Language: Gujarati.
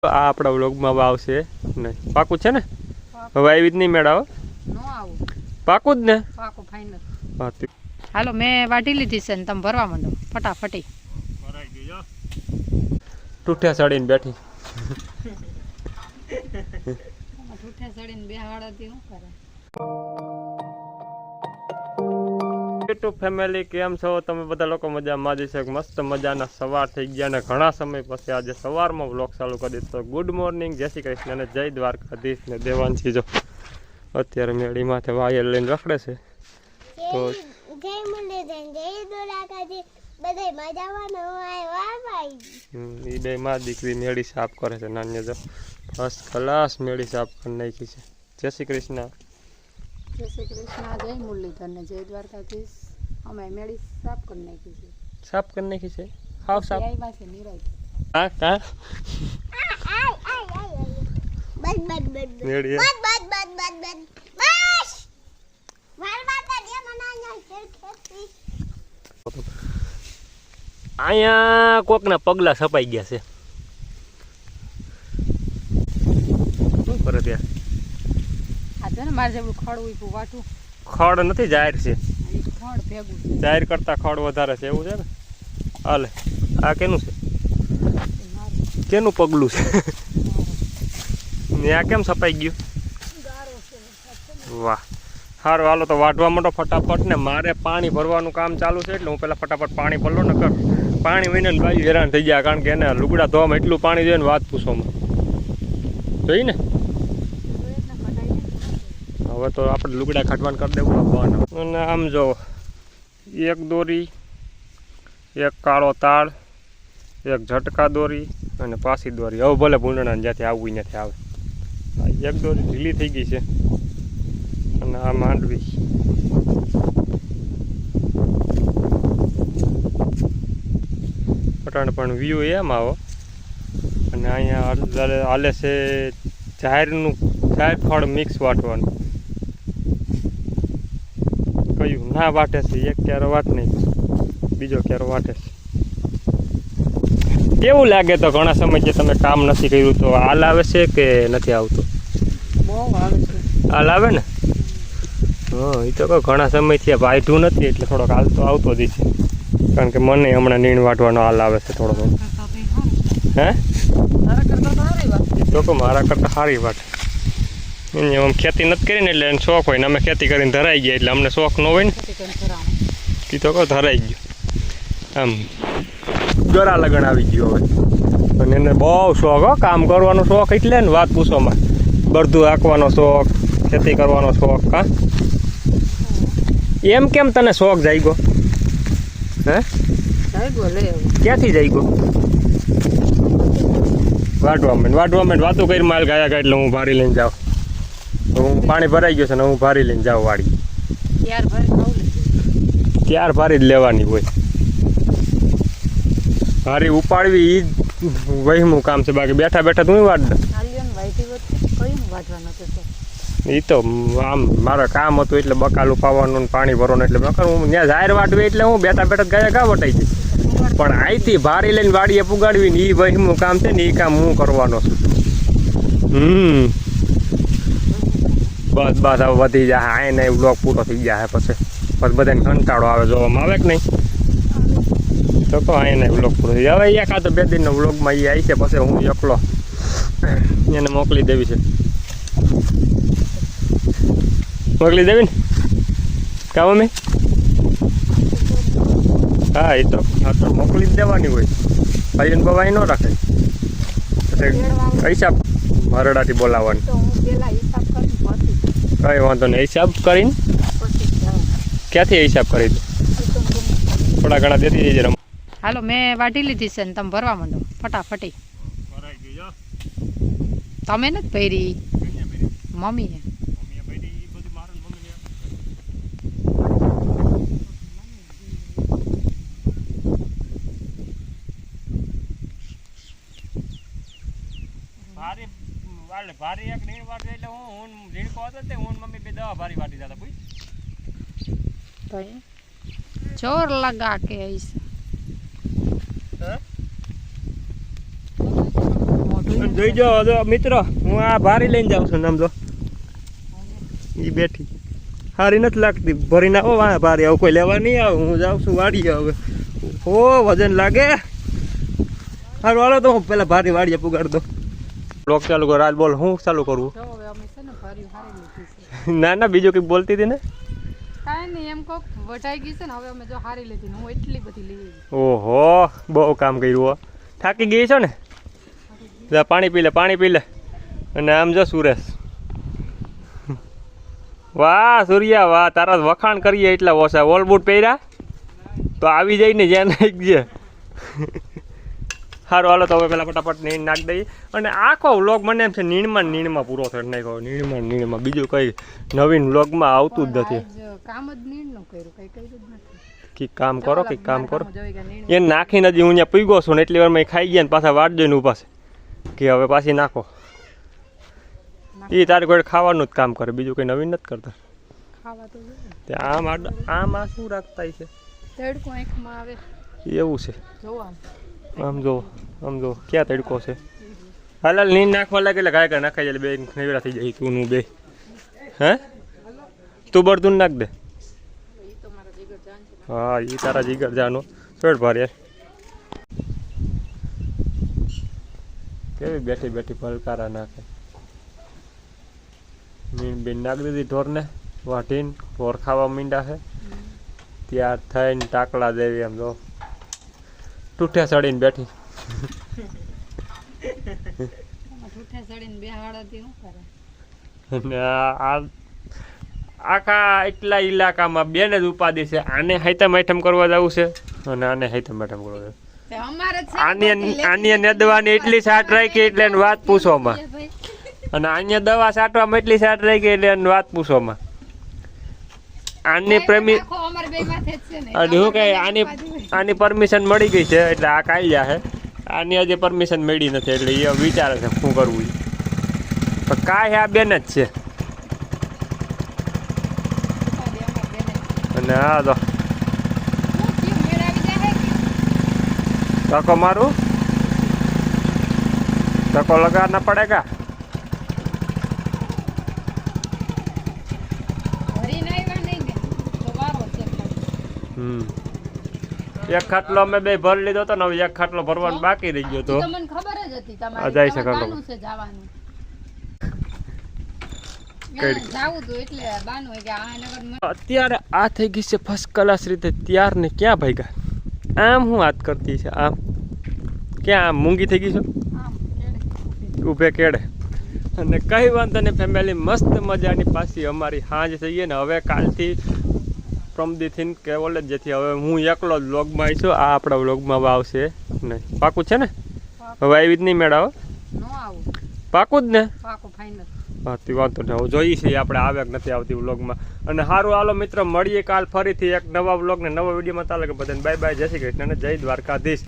આ આપણા વ્લોગમાં આવશે નહીં પાકું છે ને હવે આવી જ નહીં મેળાવો પાકું જ ને પાકું ફાઇનલ હાલો મેં વાટી લીધી છે ને તમે ભરવા માંડો ફટાફટી ટૂઠે સડીને બેઠી ટૂઠે સડીને બેહાડતી શું કરે યુટ્યુબ ફેમિલી કેમ છો તમે બધા લોકો મજામાં જ છે મસ્ત મજાના સવાર થઈ ગયા ને ઘણા સમય પછી આજે સવારમાં વ્લોગ ચાલુ કરી દીધો ગુડ મોર્નિંગ જય શ્રી કૃષ્ણ અને જય દ્વારકાધીશ ને દેવાંશી જો અત્યારે મેળી માથે વાયર લઈને રખડે છે તો એ બે માં દીકરી મેળી સાફ કરે છે નાની જો ફર્સ્ટ ક્લાસ મેળી સાફ કરી નાખી છે જય શ્રી કૃષ્ણ જય શ્રી કૃષ્ણ જય મુરલીધર ને જય દ્વારકાધીશ અમે મેળી સાફ કરી નાખી છે સાફ કરી નાખી છે હાવ સાફ આવ્યા છે નિરાય હા કા બસ બસ બસ મેળી બસ બસ બસ બસ બસ બસ માર માતા દે મનાયા ખેતી અહીંયા કોકના પગલા છપાઈ ગયા છે શું કરે ત્યાં આ જો ને મારે જેવું ખડ ઉભું વાટું ખડ નથી જાહેર છે ખડ ભેગું જાહેર કરતા ખડ વધારે છે એવું છે ને હાલે આ કેનું છે કેનું પગલું છે ને આ કેમ છપાઈ ગયું વાહ સારું હાલો તો વાઢવા માંડો ફટાફટ ને મારે પાણી ભરવાનું કામ ચાલુ છે એટલે હું પેલા ફટાફટ પાણી ભરલો ને કર પાણી વિને ને ભાઈ હેરાન થઈ ગયા કારણ કે એને લુગડા ધોવામાં એટલું પાણી જોઈએ ને વાત પૂછવામાં જોઈ ને હવે તો આપણે લુગડા ખાટવાનું કરી દેવું આપવાનું અને આમ જો એક દોરી એક કાળો તાળ એક ઝટકા દોરી અને પાછી દોરી હવે ભલે ભૂંડણા જ્યાંથી આવવું ત્યાંથી આવે એક દોરી ઢીલી થઈ ગઈ છે અને આ માંડવી પટાણ પણ વ્યૂ એમ આવો અને અહીંયા હાલે છે જાહેર ખડ મિક્સ વાટવાનું કયું ના વાટે છે એક ક્યારો વાટ નહીં બીજો ક્યારો વાટે છે કેવું લાગે તો ઘણા સમયથી તમે કામ નથી કર્યું તો હાલ આવે છે કે નથી આવતું બહુ આવે છે હાલ આવે ને હા એ તો કહો ઘણા સમયથી વાઢ્યું નથી એટલે થોડોક હાલ તો આવતો જ છે કારણ કે મને હમણાં નીણ વાટવાનો હાલ આવે છે થોડો હે એ તો કહો મારા કરતાં સારી વાત એને આમ ખેતી નથી કરીને એટલે એને શોખ હોય ને અમે ખેતી કરીને ધરાઈ ગયા એટલે અમને શોખ ન હોય ને એ તો કહો ધરાઈ ગયું આમ ગળા લગન આવી ગયું હવે અને એને બહુ શોખ હો કામ કરવાનો શોખ એટલે ને વાત પૂછોમાં બળદું હાંકવાનો શોખ ખેતી કરવાનો શોખ કા એમ કેમ તને શોખ જાગ્યો હે ક્યાંથી જાગ્યો વાટવા માંડ વાતું કરી માલ ગાયા ગયા એટલે હું ભારી લઈને જાઉં હું પાણી ભરાઈ ગયો છે ને હું ભારી લઈને જાઉં વાડી ત્યાર ભારી જ લેવાની હોય ભારી ઉપાડવી એ જ વહીમું કામ છે બાકી બેઠા બેઠા તું વાટ દે એ તો આમ મારા કામ હતું એટલે બકાલું પાવાનું ને પાણી ભરવાનું એટલે બકર હું ત્યાં જાહેર વાટવી એટલે હું બેઠા બેઠા ગયા ગા વટાઈ જઈશ પણ અહીંથી ભારી લઈને વાડીએ પુગાડવી ને એ વહીમું કામ છે ને એ કામ હું કરવાનો છું બસ બસ હવે વધી જાય આ ને બ્લોક પૂરો થઈ જાય પછી બધાને કંટાળો આવે જોવામાં આવે કે નહીં તો કહો આ ને બ્લોક પૂરો થઈ જાય હવે એકાદ બે દિનનો બ્લોગમાં એ આવી છે પછી હું એકલો એને મોકલી દેવી છે મોકલી દેવી ને કામ અમે હા એ તો મોકલી જ દેવાની હોય ભાઈ ને બવાઈ ન રાખે હિસાબ મરડાથી બોલાવવાની કઈ વાંધો નહીં હિસાબ કરીને ક્યાંથી હિસાબ કરી દો થોડા ઘણા દેતી જઈએ રમ હાલો મેં વાટી લીધી છે ને તમે ભરવા માંડો ફટાફટી તમે નથી પહેરી મમ્મીએ ભારી એક નીણ વાટે એટલે હું રીણકો હતો તે હું મમ્મી બે દવા ભારી વાટી જતા કોઈ જોર લગા કે ऐसा જોઈ જાઓ જો મિત્રો, હું આ ભારી લઈને જાઉં છું સમજો. એ બેઠી સારી નથી લાગતી, ભરીને આવો વાહ ભારી, આવું કોઈ લેવા નહીં આવે. હું જાઉં છું વાડીએ હવે. ઓ વજન લાગે. સારું હાલો તો હું પેલા ભારી વાડીએ પુગાડ દો. બ્લોગ ચાલુ કરો. આજ બોલ, હું ચાલુ કરવું? જો હવે અમે છે ને ભર્યું હારી લીધી છે. ના ના, બીજું કંઈક બોલતી હતી ને. કાંઈ નહીં, એમ કોક વઢાઈ ગઈ છે ને, હવે અમે જો હારી લીધી ને હું એટલી બધી લઈ આવી. ઓહો, બહુ કામ કર્યું હો. થાકી ગઈ છો ને? જા પાણી પી લે, પાણી પી લે. અને આમ જો સુરેશ, વાહ સૂર્યા વાહ, તારા વખાણ કરીએ એટલા ઓછા. ઓલ બૂટ પહેર્યા તો આવી જાય ને જ્યાં નાખી દે. સારું હાલો તો હવે પેલા ફટાફટ નીણ નાખી દઈએ. અને આખો વ્લોગ મને એમ છે નીણમાં પૂરો થઈ નાખ્યો. નીણમાં બીજું કંઈ નવીન વ્લોગમાં આવતું જ નથી. આજ કામ જ નીણનું કર્યું, કંઈ કર્યું જ નથી. કંઈક કામ કરો, કંઈક કામ કરો. જોઈ ગયા નીણ એને નાખીને હજી હું અહીંયા પીગો છું ને એટલી વારમાં એ ખાઈ ગયા ને પાછા વાટ જોઈને ઊભા છે કે હવે પાછી નાખો. એ તારે કોઈ ખાવાનું જ કામ કરે, બીજું કંઈ નવીન નથી કરતા. ખાવા તો જોઈએ. તે આમ શું રાખતા છે તડકો આંખમાં આવે એવું છે. જોવા આમ જો ક્યાં તડકો છે. હાલ નીંદ નાખવા લાગે એટલે ગાય નાખાઈ જાય બે નવેરા થઈ જાય. તું નું બે હે તું બળતું નાખ દે. હા એ તારા જીગર જાનો પેટ ભારે. કેવી બેઠી બેઠી પલકારા નાખે. નીંદ બેન નાખી દીધી ઢોરને વાટીને. ઢોર ખાવા મીંડા છે ત્યાર થઈને ટાકલા દેવી એમ જો ટૂઠે ચડીને બેઠી. ઠૂઠે ચડીને બેહાડતી શું કરે? અને આખા એટલા ઇલાકામાં બેને જ ઉપાધિ છે. આને હાઈતમ આઈટમ કરવા જવું છે અને આને હાઈતમ આઈટમ કરવા જવું. તે અમારે છે આની નેદવાની એટલી સાટ રાખી એટલે એની વાત પૂછોમાં. અને આને દવા છાંટવામાં એટલી સાટ રાખી એટલે એની વાત પૂછોમાં. આની પ્રેમી અમારે બે માથે જ છે ને. અને હું કઈ આની પરમિશન મળી ગઈ છે એટલે આ કાઈ છે. આની હજી પરમિશન મળી નથી એટલે એ વિચારે છે શું કરવું. પણ કાંઈ આ બેન જ છે. અને હા તો ધક્કો મારું, ધક્કો લગાડના પડેગા. એક ખાટલો અમે બે ભરી લીધો હતો ને હવે એક ખાટલો ભરવાનો બાકી રહી ગયો તો. તમને ખબર જ હતી તમારે જાય છે ખાટલો. બાનું છે જવાનું. જાવું તો એટલે બાનું હોય કે આ નગર અત્યારે આ થઈ ગઈ છે ફર્સ્ટ ક્લાસ રીતે ત્યાર ને ક્યાં ભાગ્યા. આમ હું વાત કરતી છે આમ ક્યાં આમ મૂંગી થઈ ગઈ છો ઊભે કેડે. અને કઈ વાંધો નહીં ફેમિલી, મસ્ત મજાની પાછી અમારી સાંજ થઈ ગઈ ને હવે કાલથી પ્રમદીથી કે ઓલે જેથી હવે હું એકલો જ વ્લોગમાં આવીશું. આ આપણા વ્લોગમાં આવશે નહીં. પાકું છે ને? હવે આવી જ નહીં મેળાવો. નો આવું પાકું જ ને? પાકો ફાઇનલ. હા તે વાંધો નહીં. હવે જોઈએ છીએ આપણે આવે કે નથી આવતી વ્લોગમાં. અને સારું હાલો મિત્રો, મળીએ કાલ ફરીથી એક નવા વ્લોગ ને નવા વિડીયોમાં. તાલે કે બધાને બાય બાય, જય શ્રી કૃષ્ણ અને જય દ્વારકાધીશ.